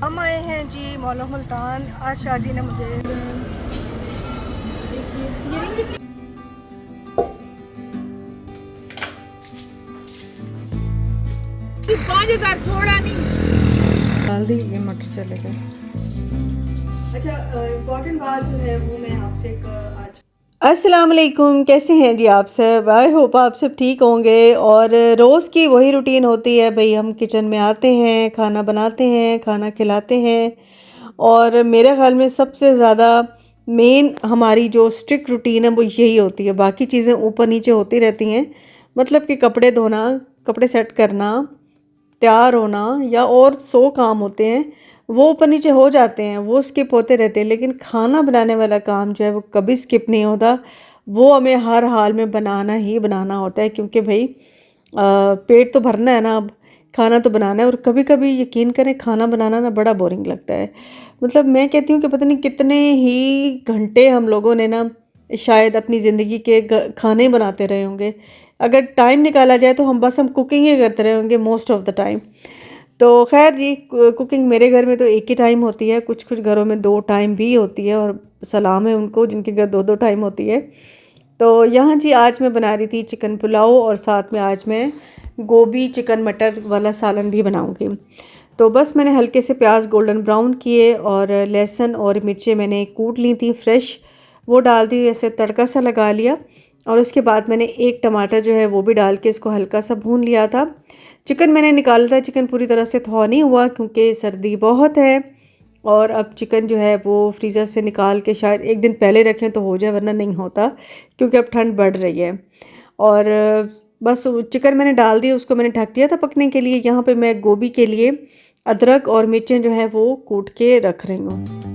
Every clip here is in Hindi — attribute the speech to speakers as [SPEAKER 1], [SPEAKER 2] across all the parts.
[SPEAKER 1] हम आए हैं जी मौला मुल्तान। आज शाजी ने मुझे ये 5,000 छोड़ा नहीं डाल दी। ये मटर चले गए। अच्छा, इम्पोर्टेंट बात जो है वो मैं आपसे आज अस्सलाम वालेकुम, कैसे हैं जी आप सब? आई होप आप सब ठीक होंगे। और रोज़ की वही रूटीन होती है भाई, हम किचन में आते हैं, खाना बनाते हैं, खाना खिलाते हैं। और मेरे ख्याल में सबसे ज़्यादा मेन हमारी जो स्ट्रिक्ट रूटीन है वो यही होती है। बाकी चीज़ें ऊपर नीचे होती रहती हैं, मतलब कि कपड़े धोना, कपड़े सेट करना, तैयार होना या और 100 काम होते हैं, वो ऊपर नीचे हो जाते हैं, वो स्किप होते रहते हैं। लेकिन खाना बनाने वाला काम जो है वो कभी स्किप नहीं होता। वो हमें हर हाल में बनाना ही बनाना होता है, क्योंकि भाई पेट तो भरना है ना, अब खाना तो बनाना है। और कभी कभी यकीन करें, खाना बनाना ना बड़ा बोरिंग लगता है। मतलब मैं कहती हूँ कि पता नहीं कितने ही घंटे हम लोगों ने ना शायद अपनी ज़िंदगी के खाने बनाते रहे होंगे। अगर टाइम निकाला जाए तो हम कुकिंग ही करते रहे होंगे मोस्ट ऑफ द टाइम। तो खैर जी, कुकिंग मेरे घर में तो एक ही टाइम होती है, कुछ कुछ घरों में 2 टाइम भी होती है, और सलाम है उनको जिनके घर 2-2 टाइम होती है। तो यहाँ जी आज मैं बना रही थी चिकन पुलाव, और साथ में आज मैं गोभी चिकन मटर वाला सालन भी बनाऊँगी। तो बस मैंने हल्के से प्याज गोल्डन ब्राउन किए, और लहसुन और मिर्चें मैंने कूट ली थी फ्रेश, वो डाल दी, ऐसे तड़का सा लगा लिया। और उसके बाद मैंने एक टमाटर जो है वो भी डाल के इसको हल्का सा भून लिया था। चिकन मैंने निकाला था, चिकन पूरी तरह से थॉ नहीं हुआ क्योंकि सर्दी बहुत है। और अब चिकन जो है वो फ्रीज़र से निकाल के शायद एक दिन पहले रखें तो हो जाए, वरना नहीं होता, क्योंकि अब ठंड बढ़ रही है। और बस चिकन मैंने डाल दिया, उसको मैंने ढक दिया था पकने के लिए। यहाँ पे मैं गोभी के लिए अदरक और मिर्चें जो है वो कूट के रख रही हूँ।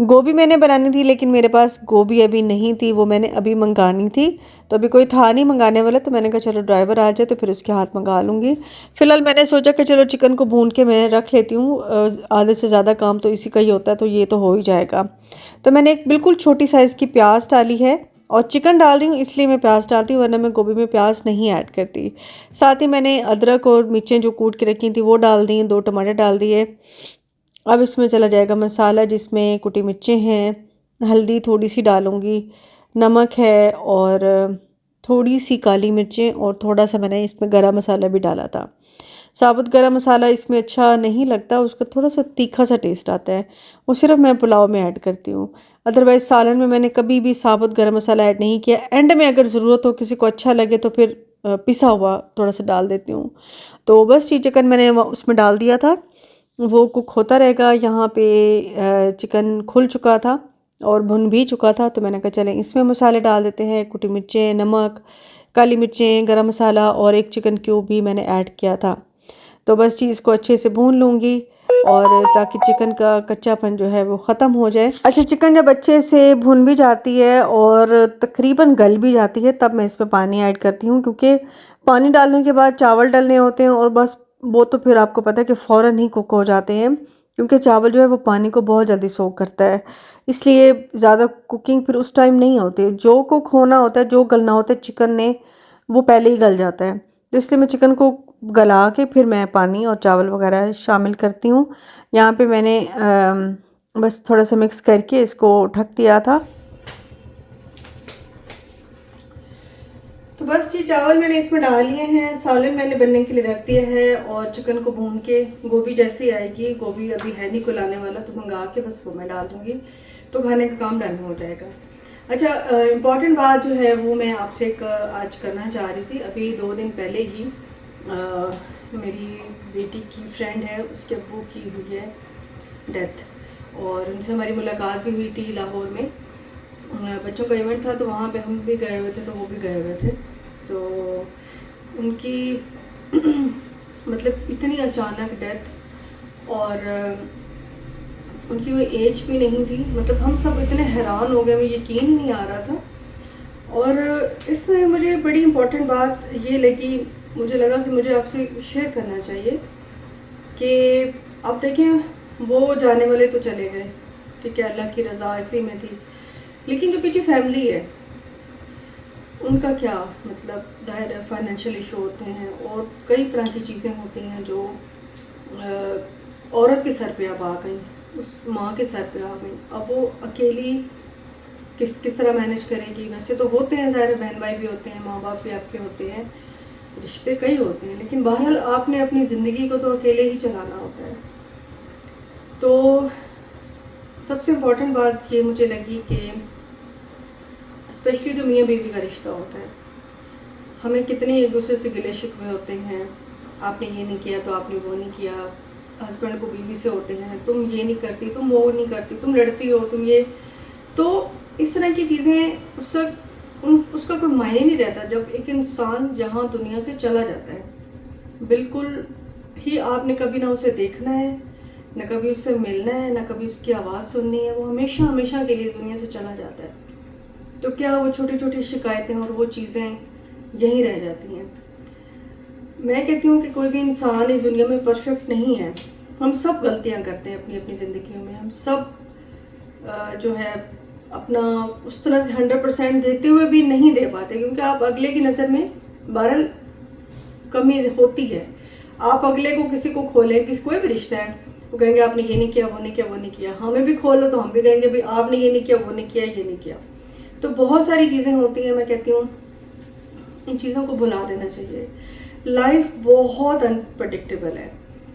[SPEAKER 1] गोभी मैंने बनानी थी, लेकिन मेरे पास गोभी अभी नहीं थी, वो मैंने अभी मंगानी थी। तो अभी कोई था नहीं मंगाने वाला, तो मैंने कहा चलो ड्राइवर आ जाए तो फिर उसके हाथ मंगा लूँगी। फ़िलहाल मैंने सोचा कि चलो चिकन को भून के मैं रख लेती हूँ, आधे से ज़्यादा काम तो इसी का ही होता है, तो ये तो हो ही जाएगा। तो मैंने एक बिल्कुल छोटी साइज़ की प्याज डाली है, और चिकन डाल रही हूँ इसलिए मैं प्याज डालती हूँ, वरना मैं गोभी में प्याज नहीं ऐड करती। साथ ही मैंने अदरक और मिर्चें जो कूट के रखी थी वो डाल दी, 2 टमाटर डाल दिए। अब इसमें चला जाएगा मसाला, जिसमें कुटी मिर्चें हैं, हल्दी थोड़ी सी डालूँगी, नमक है, और थोड़ी सी काली मिर्चें, और थोड़ा सा मैंने इसमें गरम मसाला भी डाला था। साबुत गरम मसाला इसमें अच्छा नहीं लगता, उसका थोड़ा सा तीखा सा टेस्ट आता है, वो सिर्फ मैं पुलाव में ऐड करती हूँ। अदरवाइज़ सालन में मैंने कभी भी साबुत गरम मसाला ऐड नहीं किया। एंड में अगर ज़रूरत हो, किसी को अच्छा लगे तो फिर पिसा हुआ थोड़ा सा डाल देती हूँ। तो बस ये चिकन मैंने उसमें डाल दिया था, वो कुक होता रहेगा। यहाँ पे चिकन खुल चुका था और भुन भी चुका था, तो मैंने कहा चलें इसमें मसाले डाल देते हैं। कुटी मिर्चें, नमक, काली मिर्चें, गरम मसाला, और एक चिकन क्यूब भी मैंने ऐड किया था। तो बस चीज़ को अच्छे से भून लूँगी, और ताकि चिकन का कच्चापन जो है वो ख़त्म हो जाए। अच्छा, चिकन जब अच्छे से भुन भी जाती है और तकरीबन गल भी जाती है, तब मैं इसमें पानी ऐड करती हूँ, क्योंकि पानी डालने के बाद चावल डालने होते हैं, और बस वो तो फिर आपको पता है कि फ़ौरन ही कुक हो जाते हैं, क्योंकि चावल जो है वो पानी को बहुत जल्दी सोख करता है। इसलिए ज़्यादा कुकिंग फिर उस टाइम नहीं होती। जो कुक होना होता है, जो गलना होता है चिकन ने, वो पहले ही गल जाता है। तो इसलिए मैं चिकन को गला के फिर मैं पानी और चावल वगैरह शामिल करती हूँ। यहाँ पे मैंने बस थोड़ा सा मिक्स करके इसको ढक दिया था। तो बस ये चावल मैंने इसमें डाल लिए हैं, सालन मैंने बनने के लिए रख दिया है, और चिकन को भून के गोभी जैसे ही आएगी, गोभी अभी है नहीं कोई लाने वाला, तो मंगा के बस वो मैं डाल दूँगी, तो खाने का काम डन हो जाएगा। अच्छा, इम्पॉर्टेंट बात जो है वो मैं आपसे आज करना चाह रही थी। अभी 2 दिन पहले ही मेरी बेटी की फ्रेंड है, उसके अब्बू की हुई है डेथ, और उनसे हमारी मुलाकात भी हुई थी लाहौर में। बच्चों का इवेंट था, तो वहाँ पे हम भी गए हुए थे, तो वो भी गए हुए थे। तो उनकी मतलब इतनी अचानक डेथ, और उनकी कोई एज भी नहीं थी। मतलब हम सब इतने हैरान हो गए, हमें यकीन ही नहीं आ रहा था। और इसमें मुझे बड़ी इम्पोर्टेंट बात ये लगी, मुझे लगा कि मुझे आपसे शेयर करना चाहिए कि अब देखें, वो जाने वाले तो चले गए, ठीक है, अल्लाह की रज़ा इसी में थी, लेकिन जो पीछे फैमिली है उनका क्या मतलब, ज़ाहिर है फाइनेंशियल इशू होते हैं और कई तरह की चीज़ें होती हैं जो औरत के सर पे अब आ गई, उस माँ के सर पे आ गई। अब वो अकेली किस तरह मैनेज करेगी। वैसे तो होते हैं, ज़ाहिर बहन भाई भी होते हैं, माँ बाप भी आपके होते हैं, रिश्ते कई होते हैं, लेकिन बहरहाल आपने अपनी ज़िंदगी को तो अकेले ही चलाना होता है। तो सबसे इम्पोर्टेंट बात ये मुझे लगी कि स्पेशली जो मियाँ बीवी का रिश्ता होता है, हमें कितने एक दूसरे से गिले शिकवे होते हैं, आपने ये नहीं किया तो आपने वो नहीं किया। हस्बैंड को बीवी से होते हैं, तुम ये नहीं करती, तुम वो नहीं करती, तुम लड़ती हो, तुम ये। तो इस तरह की चीज़ें उसका कोई मायने नहीं रहता जब एक इंसान यहाँ दुनिया से चला जाता है। बिल्कुल ही आपने कभी ना उसे देखना है, ना कभी उससे मिलना है, ना कभी उसकी आवाज़ सुननी है। वो हमेशा हमेशा के लिए दुनिया से चला जाता है। तो क्या वो छोटी छोटी शिकायतें और वो चीज़ें यहीं रह जाती हैं। मैं कहती हूँ कि कोई भी इंसान इस दुनिया में परफेक्ट नहीं है। हम सब गलतियाँ करते हैं अपनी अपनी ज़िंदगियों में। हम सब जो है अपना उस तरह से 100% देते हुए भी नहीं दे पाते, क्योंकि आप अगले की नज़र में बहरहाल कमी होती है। आप अगले को किसी को खोलें, कोई भी रिश्ता है, वो कहेंगे आपने ये नहीं किया, वो नहीं किया, वो नहीं किया। हमें भी खोलो तो हम भी कहेंगे भाई आपने ये नहीं किया, वो नहीं किया, ये नहीं किया। तो बहुत सारी चीज़ें होती हैं। मैं कहती हूँ इन चीज़ों को भुला देना चाहिए। लाइफ बहुत अनप्रडिक्टेबल है।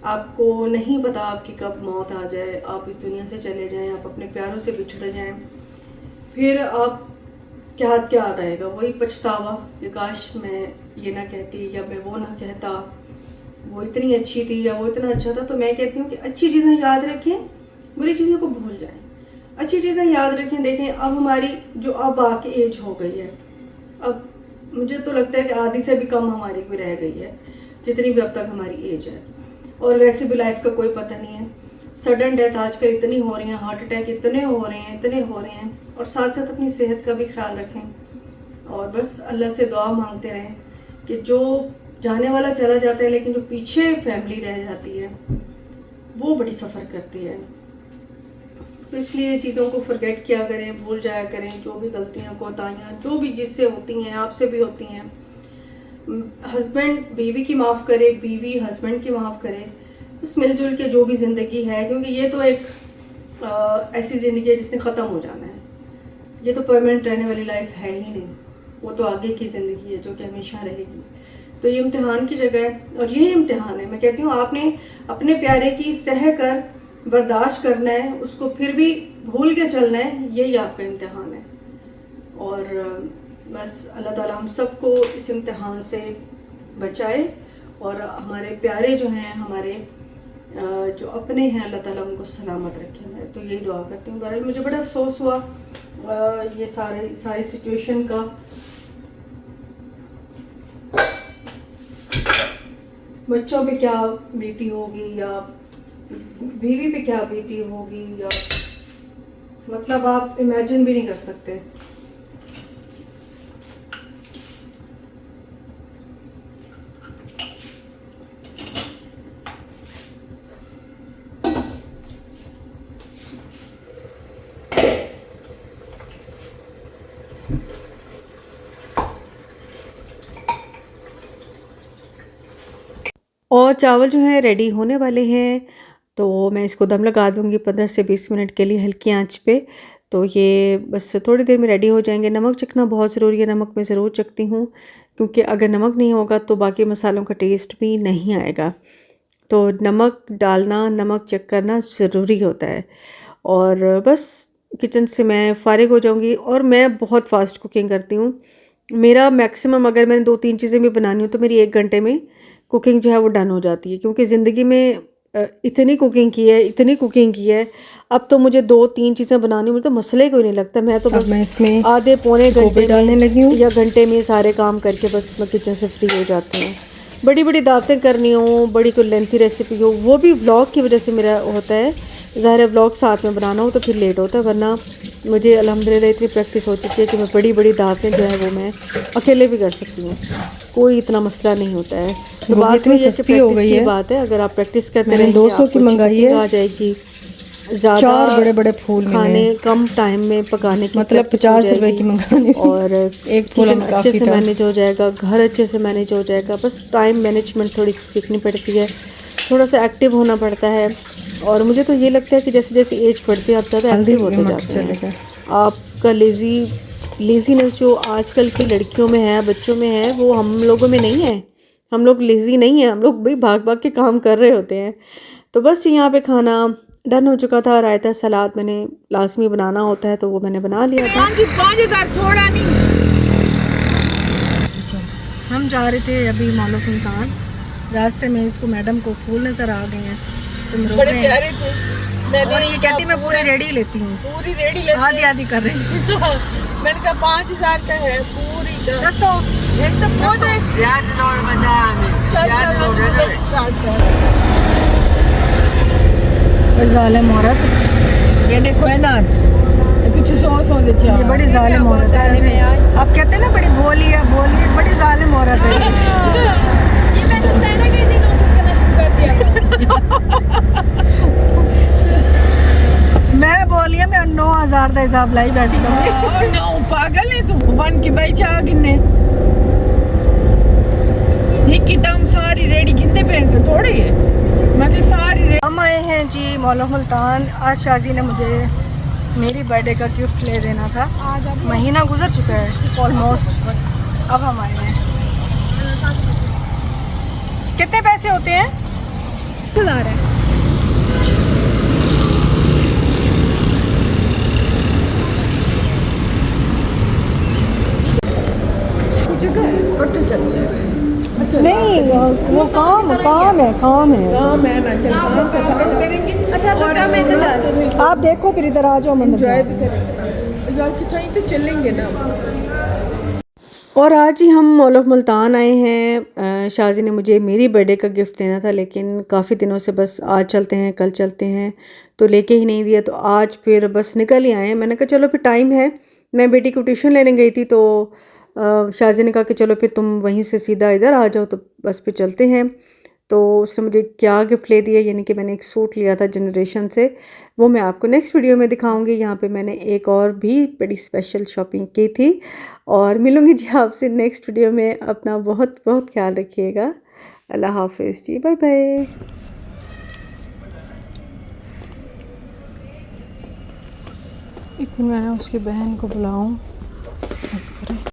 [SPEAKER 1] आपको नहीं पता आपकी कब मौत आ जाए, आप इस दुनिया से चले जाएं, आप अपने प्यारों से बिछड़ जाएं, फिर आप क्या रहेगा, वही पछतावा कि काश मैं ये ना कहती या मैं वो ना कहता, वो इतनी अच्छी थी या वो इतना अच्छा था। तो मैं कहती हूँ कि अच्छी चीज़ें याद रखें, बुरी चीज़ों को भूल जाएं। अच्छी चीज़ें याद रखें। देखें अब हमारी जो अब आके एज हो गई है, अब मुझे तो लगता है कि आधी से भी कम हमारी भी रह गई है, जितनी भी अब तक हमारी एज है। और वैसे भी लाइफ का कोई पता नहीं है। सडन डेथ आजकल इतनी हो रही हैं, हार्ट अटैक इतने हो रहे हैं। और साथ साथ अपनी सेहत का भी ख्याल रखें और बस अल्लाह से दुआ मांगते रहें कि जो जाने वाला चला जाता है, लेकिन जो पीछे फैमिली रह जाती है वो बड़ी सफ़र करती है। तो इसलिए चीज़ों को फॉरगेट किया करें, भूल जाया करें। जो भी गलतियाँ कोताहियाँ जो भी जिससे होती हैं, आपसे भी होती हैं। हस्बैंड बीवी की माफ़ करे, बीवी हस्बैंड की माफ़ करे, बस मिलजुल के जो भी ज़िंदगी है, क्योंकि ये तो एक ऐसी ज़िंदगी है जिसने ख़त्म हो जाना है। ये तो परमानेंट रहने वाली लाइफ है ही नहीं, वो तो आगे की ज़िंदगी है जो कि हमेशा रहेगी। तो ये इम्तिहान की जगह है और यही इम्तिहान है। मैं कहती हूँ आपने अपने प्यारे की सह कर बर्दाश्त करना है, उसको फिर भी भूल के चलना है, यही आपका इम्तिहान है। और बस अल्लाह ताला हम सबको इस इम्तिहान से बचाए और हमारे प्यारे जो हैं, हमारे जो अपने हैं, अल्लाह ताला उनको सलामत रखे। मैं तो यही दुआ करती हूँ। बहरहाल मुझे बड़ा अफसोस हुआ ये सारी सिचुएशन का। बच्चों पे क्या बीती होगी या बीवी पे क्या बीती होगी, या मतलब आप इमेजिन भी नहीं कर सकते। और चावल जो हैं रेडी होने वाले हैं, तो मैं इसको दम लगा दूंगी 15 से 20 मिनट के लिए हल्की आंच पे। तो ये बस थोड़ी देर में रेडी हो जाएंगे। नमक चखना बहुत ज़रूरी है, नमक मैं ज़रूर चखती हूँ, क्योंकि अगर नमक नहीं होगा तो बाकी मसालों का टेस्ट भी नहीं आएगा। तो नमक डालना, नमक चेक करना ज़रूरी होता है। और बस किचन से मैं फ़ारिग हो जाऊँगी। और मैं बहुत फ़ास्ट कुकिंग करती हूँ। मेरा मैक्सिमम अगर मैंने 2-3 चीज़ें भी बनानी हो तो मेरी 1 घंटे में कुकिंग जो है वो डन हो जाती है, क्योंकि ज़िंदगी में इतनी कुकिंग की है। अब तो मुझे 2-3 चीज़ें बनानी, मुझे तो मसले कोई नहीं लगता। मैं तो बस इसमें आधे पौने घंटे डालने लगी हूँ या घंटे में सारे काम करके बस मैं किचन से फ्री हो जाती हूँ। बड़ी बड़ी दावतें करनी हो, बड़ी कोई लेंथी रेसिपी हो, वो भी व्लॉग की वजह से मेरा होता है। ज़ाहिर है व्लॉग साथ में बनाना हो तो फिर लेट होता है, वरना मुझे अल्हम्दुलिल्लाह इतनी प्रैक्टिस हो चुकी है कि मैं बड़ी बड़ी दावतें जो है वो मैं अकेले भी कर सकती हूँ, कोई इतना मसला नहीं होता है। तो बात में ये कि प्रैक्टिस की बात है, अगर आप प्रैक्टिस करते रहेंगे 200 की मंगाई है आ जाएगी। ज़्यादा
[SPEAKER 2] 4 बड़े बड़े फूल
[SPEAKER 1] खाने कम टाइम में पकाने की
[SPEAKER 2] मतलब 50 रुपए की मंगानी थी।
[SPEAKER 1] और
[SPEAKER 2] एक फूल
[SPEAKER 1] किचन
[SPEAKER 2] हमें
[SPEAKER 1] अच्छे
[SPEAKER 2] काफ़ी
[SPEAKER 1] से
[SPEAKER 2] था।
[SPEAKER 1] मैनेज हो जाएगा, घर अच्छे से मैनेज हो जाएगा। बस टाइम मैनेजमेंट थोड़ी सी सीखनी पड़ती है, थोड़ा सा एक्टिव होना पड़ता है। और मुझे तो ये लगता है कि जैसे जैसे एज बढ़ती है आप ज़्यादा एक्टिव होते जाते हैं। आपका लेज़ीनेस जो आजकल की लड़कियों में है, बच्चों में है, वो हम लोगों में नहीं है। हम लोग लेज़ी नहीं है, हम लोग भाई भाग भाग के काम कर रहे होते हैं। तो बस यहाँ पे खाना डन हो चुका था। रायता सलाद मैंने लाजमी बनाना होता है तो वो मैंने बना लिया था।
[SPEAKER 2] 5,000 थोड़ा नहीं। हम जा रहे थे अभी मॉल ऑफ मुल्तान, रास्ते में इसको मैडम को फूल नजर आ गए हैं, तुम रोक रहे हैं। और ये कहती मैं पूरी रेडी लेती हूँ, पूरी रेडी लेती, आधी आधी कर रही हूँ। मैंने कहा 5,000 का है पूरी का। दसो एकदम स्टार्ट कर। जालिम औरत, ये देखो है ना, पीछे 100 दे चार। ये बड़ी जालिम औरत है। ऐसे आप कहते हैं ना बड़ी भोली है, बड़ी जालिम औरत है।
[SPEAKER 3] ये मैं तो सैना कैसे नोटिस करना शुरू कर दिया।
[SPEAKER 2] मैं बोलिए मैं 9,000 का हिसाब लाई बैठी हूँ। ना पागल है तू, बन के बैठा गिनने। ये किताब सारी रेडी गिनते पे थोड़ी है, मैं कि सारी। हम आए हैं जी मॉल ऑफ मुल्तान। आज शाजी ने मुझे मेरी बर्थडे का गिफ्ट ले देना था। महीना गुजर चुका है ऑलमोस्ट, अब हम आए हैं। कितने पैसे होते हैं?
[SPEAKER 3] 1000 है।
[SPEAKER 2] नहीं वो काम है
[SPEAKER 3] अच्छा तो क्या मैं इंतजार।
[SPEAKER 2] आप देखो फिर इधर आ जाओ, मंदिर
[SPEAKER 1] तो चलेंगे ना। और आज ही हम मॉल ऑफ मुल्तान आए हैं। शाजी ने मुझे मेरी बर्थडे का गिफ्ट देना था, लेकिन काफ़ी दिनों से बस आज चलते हैं कल चलते हैं तो लेके ही नहीं दिया। तो आज फिर बस निकल ही आए हैं। मैंने कहा चलो फिर टाइम है, मैं बेटी को ट्यूशन लेने गई थी तो शाजी ने कहा कि चलो फिर तुम वहीं से सीधा इधर आ जाओ, तो बस फिर चलते हैं। तो उसने मुझे क्या गिफ्ट ले दिया, यानी कि मैंने एक सूट लिया था जनरेशन से, वो मैं आपको नेक्स्ट वीडियो में दिखाऊंगी। यहाँ पे मैंने एक और भी बड़ी स्पेशल शॉपिंग की थी। और मिलूँगी जी आपसे नेक्स्ट वीडियो में। अपना बहुत बहुत ख्याल रखिएगा। अल्लाह हाफिज़ जी, बाय बाय। एक मिनट मैं उसकी बहन को बुलाऊँ।